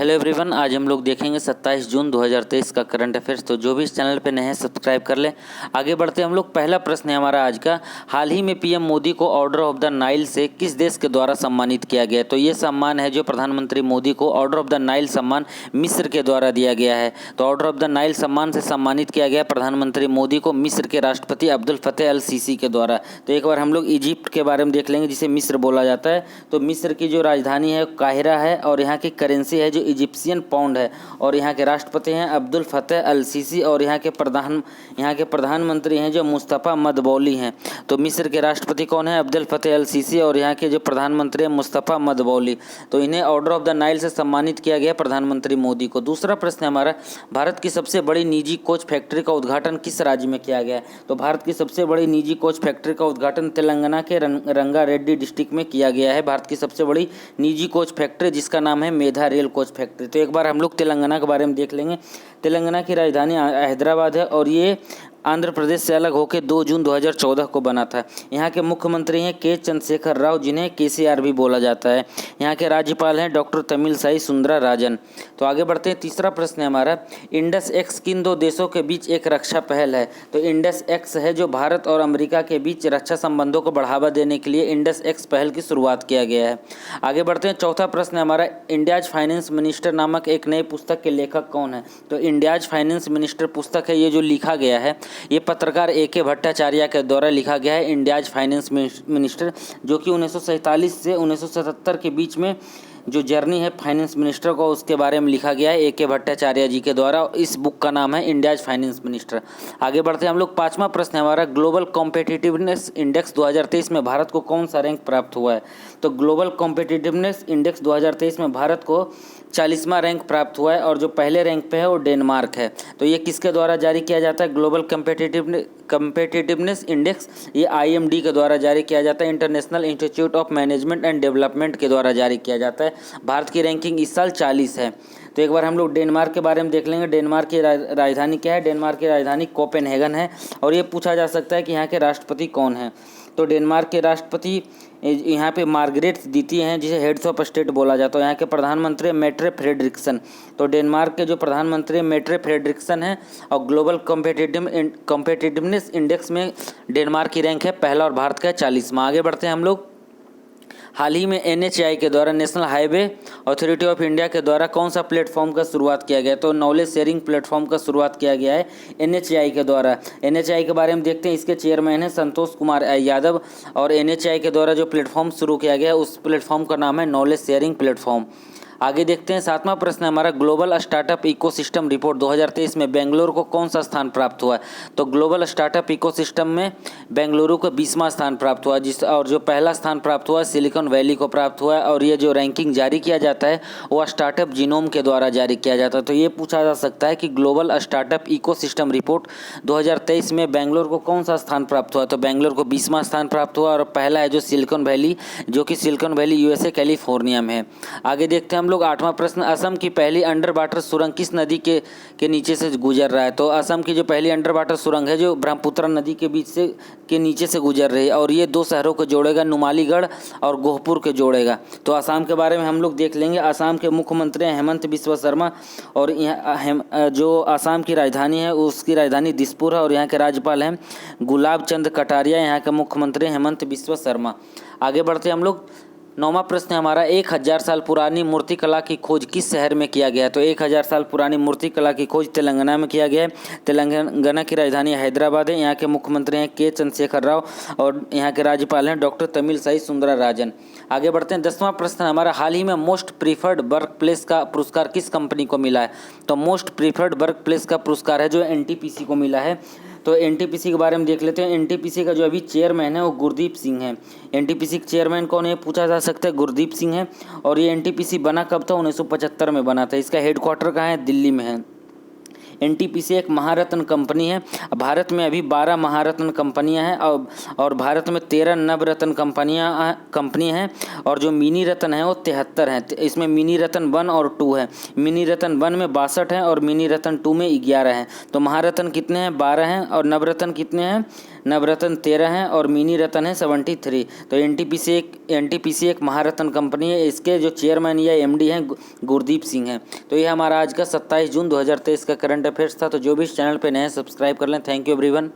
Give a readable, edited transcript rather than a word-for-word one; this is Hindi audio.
हेलो एवरीवन, आज हम लोग देखेंगे 27 जून 2023 का करंट अफेयर्स। तो जो भी इस चैनल पे नए हैं सब्सक्राइब कर लें। आगे बढ़ते हैं हम लोग। पहला प्रश्न है हमारा आज का, हाल ही में पीएम मोदी को ऑर्डर ऑफ द नाइल से किस देश के द्वारा सम्मानित किया गया है? तो ये सम्मान है जो प्रधानमंत्री मोदी को ऑर्डर ऑफ द नाइल सम्मान मिस्र के द्वारा दिया गया है। तो ऑर्डर ऑफ द नाइल सम्मान से सम्मानित किया गया प्रधानमंत्री मोदी को मिस्र के राष्ट्रपति अब्दुल फतेह अल सीसी के द्वारा। तो एक बार हम लोग इजिप्ट के बारे में देख लेंगे जिसे मिस्र बोला जाता है। तो मिस्र की जो राजधानी है काहिरा है और यहाँ की करेंसी है जो इजिप्शियन पाउंड है और यहाँ के राष्ट्रपति हैं अब्दुल फतेह अल सीसी और यहाँ के प्रधानमंत्री हैं जो मुस्तफ़ा मदबौली हैं। तो मिस्र के राष्ट्रपति कौन है? अब्दुल फतेह अल सीसी और यहाँ के जो प्रधानमंत्री हैं मुस्तफ़ा मदबौली। तो इन्हें ऑर्डर ऑफ द नाइल से सम्मानित किया गया प्रधानमंत्री मोदी को। दूसरा प्रश्न है हमारा, भारत की सबसे बड़ी निजी कोच फैक्ट्री का उद्घाटन किस राज्य में किया गया है? तो भारत की सबसे बड़ी निजी कोच फैक्ट्री का उद्घाटन तेलंगाना के रंगारेड्डी डिस्ट्रिक्ट में किया गया है। भारत की सबसे बड़ी निजी कोच फैक्ट्री जिसका नाम है मेधा रेल कोच फैक्ट्री। तो एक बार हम लोग तेलंगाना के बारे में देख लेंगे। तेलंगाना की राजधानी हैदराबाद है और ये आंध्र प्रदेश से अलग होकर 2 जून 2014 को बना था। यहाँ के मुख्यमंत्री हैं के चंद्रशेखर राव जिन्हें केसीआर भी बोला जाता है। यहाँ के राज्यपाल हैं डॉक्टर तमिलसाई सुंदरराजन। तो आगे बढ़ते हैं। तीसरा प्रश्न है हमारा, इंडस एक्स किन दो देशों के बीच एक रक्षा पहल है? तो इंडस एक्स है जो भारत और अमेरिका के बीच रक्षा संबंधों को बढ़ावा देने के लिए इंडस एक्स पहल की शुरुआत किया गया है। आगे बढ़ते हैं। चौथा प्रश्न है हमारा, इंडियाज फाइनेंस मिनिस्टर नामक एक नई पुस्तक के लेखक कौन है? तो इंडियाज फाइनेंस मिनिस्टर पुस्तक है ये जो लिखा गया है ये पत्रकार ए.के. भट्टाचार्य के द्वारा लिखा गया है। इंडियाज फाइनेंस मिनिस्टर जो कि 1947 से 1977 के बीच में जो जर्नी है फाइनेंस मिनिस्टर को उसके बारे में लिखा गया है ए.के. भट्टाचार्य जी के द्वारा। इस बुक का नाम है इंडियाज फाइनेंस मिनिस्टर। आगे बढ़ते हैं हम लोग। पांचवा प्रश्न है हमारा, ग्लोबल कॉम्पिटिटिवनेस इंडेक्स 2023 में भारत को कौन सा रैंक प्राप्त हुआ है? तो ग्लोबल कॉम्पिटिटिवनेस इंडेक्स 2023 में भारत को 40वां रैंक प्राप्त हुआ है और जो पहले रैंक पे है वो डेनमार्क है। तो ये किसके द्वारा जारी किया जाता है? ग्लोबल कॉम्पिटिटिवनेस इंडेक्स ये IMD के द्वारा जारी किया जाता है, international institute of management and development के द्वारा जारी किया जाता है। भारत की रैंकिंग इस साल 40 है। तो एक बार हम लोग डेनमार्क के बारे में देख लेंगे। डेनमार्क की राजधानी क्या है? डेनमार्क की राजधानी कोपेनहेगन है और ये पूछा जा सकता है कि यहाँ के राष्ट्रपति कौन हैं। तो डेनमार्क के राष्ट्रपति यहाँ पे मार्गरेट द्वितीय हैं जिसे हेड्स ऑफ स्टेट बोला जाता है। यहाँ के प्रधानमंत्री मेट्रे फ्रेडरिक्सन। तो डेनमार्क के जो प्रधानमंत्री मेट्रे फ्रेडरिक्सन हैं और ग्लोबल कॉम्पिटिटिवनेस इंडेक्स में डेनमार्क की रैंक है पहला और भारत का है 40वां। आगे बढ़ते हैं हम लोग। हाल ही में NHAI के द्वारा national highway authority of India के द्वारा कौन सा प्लेटफॉर्म का शुरुआत किया गया? तो नॉलेज शेयरिंग प्लेटफॉर्म का शुरुआत किया गया है NHAI के द्वारा। NHAI के बारे में देखते हैं। इसके चेयरमैन हैं संतोष कुमार यादव और NHAI के द्वारा जो प्लेटफॉर्म शुरू किया गया है उस प्लेटफॉर्म का नाम है नॉलेज शेयरिंग प्लेटफॉर्म। आगे देखते हैं। सातवां प्रश्न है हमारा, ग्लोबल स्टार्टअप इकोसिस्टम रिपोर्ट 2023 में बेंगलुरु को कौन सा स्थान प्राप्त हुआ है? तो ग्लोबल स्टार्टअप इकोसिस्टम में बेंगलुरु को 20वां स्थान प्राप्त हुआ और जो पहला स्थान प्राप्त हुआ सिलिकॉन वैली को प्राप्त हुआ है और ये जो रैंकिंग जारी किया जाता है वो स्टार्टअप जीनोम के द्वारा जारी किया जाता है। तो ये पूछा जा सकता है कि ग्लोबल स्टार्टअप इकोसिस्टम रिपोर्ट 2023 में बेंगलुरु को कौन सा स्थान प्राप्त हुआ? तो बेंगलुरु को 20वां स्थान प्राप्त हुआ और पहला है जो सिलिकॉन वैली जो कि सिलिकॉन वैली USA कैलिफोर्निया में है। आगे देखते हैं हम लोग। आठवां प्रश्न, असम की पहली अंडर वाटर सुरंग किस नदी के नीचे से गुजर रहा है? तो असम की जो पहली अंडर वाटर सुरंग है जो ब्रह्मपुत्र नदी के बीच से के नीचे से गुजर रही है और ये 2 शहरों को जोड़ेगा, नुमालीगढ़ और गोहपुर को जोड़ेगा। तो असम के बारे में हम लोग देख लेंगे। असम के मुख्यमंत्री हैं हेमंत बिस्वा शर्मा और यहाँ जो असम की राजधानी है उसकी राजधानी दिसपुर है और यहाँ के राज्यपाल हैं गुलाब चंद कटारिया। यहाँ के मुख्यमंत्री हेमंत बिस्वा शर्मा। आगे बढ़ते हम लोग। 9वां प्रश्न है हमारा, 1000 साल पुरानी मूर्तिकला की खोज किस शहर में किया गया है? तो 1000 साल पुरानी मूर्तिकला की खोज तेलंगाना में किया गया है। तेलंगाना की राजधानी हैदराबाद है। यहाँ के मुख्यमंत्री हैं के चंद्रशेखर राव और यहाँ के राज्यपाल हैं डॉक्टर तमिलसाई सुंदरराजन। आगे बढ़ते हैं। 10वां प्रश्न हमारा, हाल ही में मोस्ट प्रीफर्ड वर्क प्लेस का पुरस्कार किस कंपनी को मिला है? तो मोस्ट प्रीफर्ड वर्क प्लेस का पुरस्कार है जो NTPC को मिला है। तो NTPC के बारे में देख लेते हैं। NTPC का जो अभी चेयरमैन है वो गुरदीप सिंह है। NTPC के चेयरमैन कौन है पूछा जा सकता है, गुरदीप सिंह है। और ये NTPC बना कब था? 1975 में बना था। इसका हेडक्वार्टर कहाँ है? दिल्ली में है। NTPC एक महारत्न कंपनी है। भारत में अभी 12 महारत्न कंपनियां हैं और भारत में 13 नवरत्न कंपनी हैं और जो मिनी रत्न है वो 73 हैं। इसमें मिनी रत्न 1 और 2 है। मिनी रत्न 1 में 62 हैं और मिनी रत्न 2 में 11 हैं। तो महारत्न कितने हैं? 12 हैं और नवरत्न कितने हैं? नवरत्न 13 हैं और मिनी रत्न है 73। तो एनटीपीसी एक महारत्न कंपनी है। इसके जो चेयरमैन या एमडी हैं गुरदीप सिंह हैं। तो ये हमारा आज का 27 जून 2023 का करंट अफेयर्स था। तो जो भी इस चैनल पे नए हैं सब्सक्राइब कर लें। Thank you everyone.